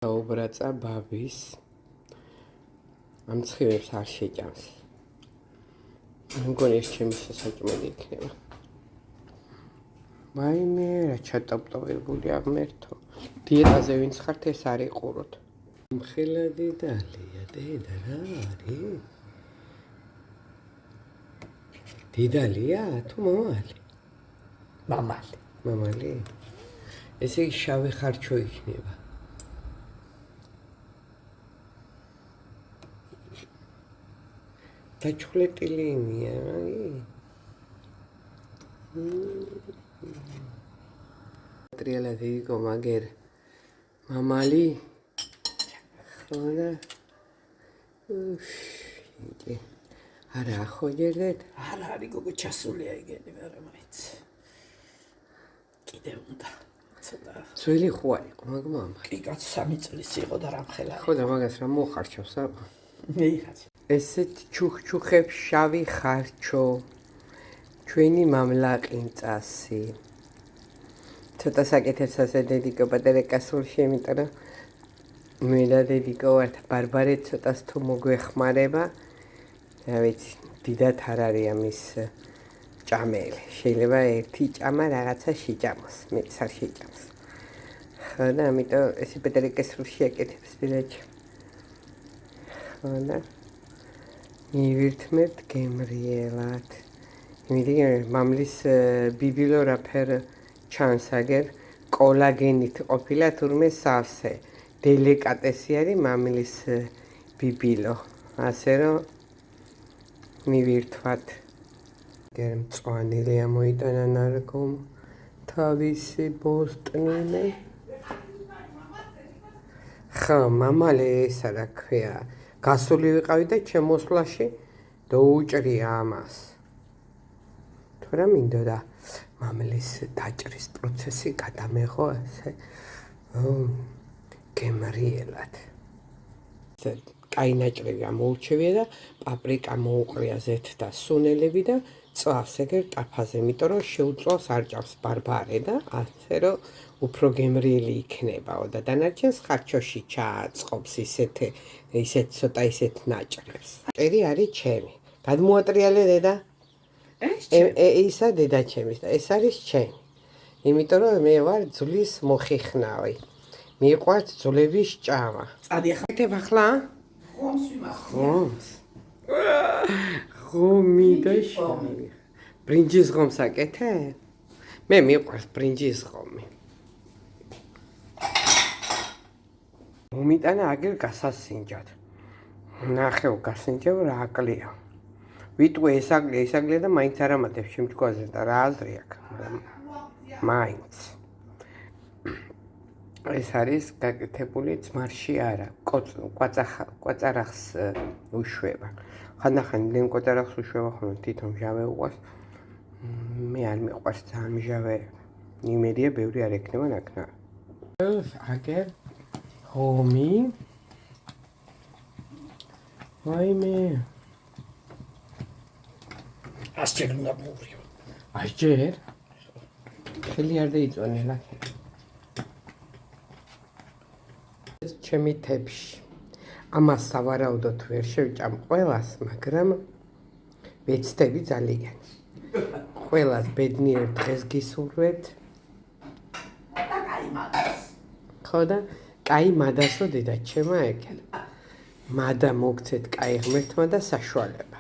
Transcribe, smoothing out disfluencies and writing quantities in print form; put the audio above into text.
დაუბრაცა ბაბის ამ ცხივებს არ შეჭამს. მგონი ეს ჩემი სასაჭმელი იქნება. მაიმე რა ჩატოპტობებული აღმერთო. დიეტაზე ვინც ხართ ეს არ იყუროთ. მხელა დიდალია დედა რა არის? დიდალია თუ მომალი? მამალი. მამალი? ესე იგი შავი ხარჩო იქნება. დაჩხლეტილი იმია, ტრიალა დიგო მაგერ მამალი ხოდა არა ხოჯერდეთ არა არის გოგო ჩასულია იგენი არა მაინც კიდე უნდა ცოტა ძველი ხო არ იყო მაგ მამა კი კაც 3 წლის იყო და რამხელა ხო და მაგას რა მოხარჩავს რა მეიღაც ესეთ ჩუხჩუხებს შავი ხარჩო ჩვენი მამლაყინწასი ცოტა საკეთებს ასე დედიკო პატარა კასულში იმიტომ რომ მე და დედიკო ვართ ბარბარე ცოტას თუ მოგვეხმარება რა ვიცი დიდად არ არის ამის ჭამელი შეიძლება ერთი ჭამა რაღაცა შეჭამოს მეც არ შეჭამს ხო და ამიტომ ესე პატარა კასულში აკეთებს დედაჩი ხო და მივირთმევთ გემრიელად იმიტომ მამლის ბიბილო რაფერ ჩანს აგერ კოლაგენით ყოფილა თურმე სავსე დელიკატესი არის მამლის ბიბილო ასე რომ მივირთვათ გერ მწვანილი ამოიტანა ნარგომ თავისი ბოსტნილი ხა მამალე ესა რა ქვია გასული ვიყავი და ჩემოსვლაში დაუჭრია ამას თუ რა მინდოდა მამლის დაჭრის პროცესი გადამეღო ასე გემრიელად კაი ნაჭრები ამოურჩევია და პაპრიკა მოუყრია ზეთ და სუნელები და წვავს ეგერ ტაფაზე იმიტომ რომ შეუწვავს არ ჭავს ბარბარე და ასე რომ უფრო გემრიელი იქნებაო და დანარჩენს ხარჩოში ჩააწყობს ისეთ ცოტა ისეთ ნაჭრებს ჭერი არის ჩემი გადმოატრიალე დედა ისა დედა ჩემის და ეს არის ჩემი იმიტომ რომ მე ვარ ძვლის მოხიხნავი მიყვართ ძვლების ჭამა წადი ახლა ხომს ვიმახვილ ხომი და შავი ბრინჯის ხომს აკეთე მე მიყვარს ბრინჯის ხომი მომიტანა აგერ გასასინჯად ნახევ გასინჯებ რა აკლია ვიტყვე ესაგლია და მაინც არ ამატებს შემჭკვაზე და რა აზრი აქვს მაინც ეს არის გაკეთებული ძმარში არა კვაწარახს უშვება ხანდახან იმდენ კვაწარახს უშვება ხოლმე თვითონ ჟავე უყვას მე არ მიყვარს ძალიან ჟავე იმედია ბევრი არ ექნება ნაკნარი აგერ ხომი ვაიმე ასჯერ უნდა მოვრიო ასჯერ ხელი არ დაიწვანე ლაქი ჩემი თებში ამას სავარაუდოდ ვერ შევჭამ ყველას მაგრამ ვეცდები ძალიან ყველას ბედნიერ დღეს გისურვებთ და კაი მადას ხო და კაი მადასო დედა ჩემო ეგ მადა მოგცეთ კაი ღმერთმა და საშუალება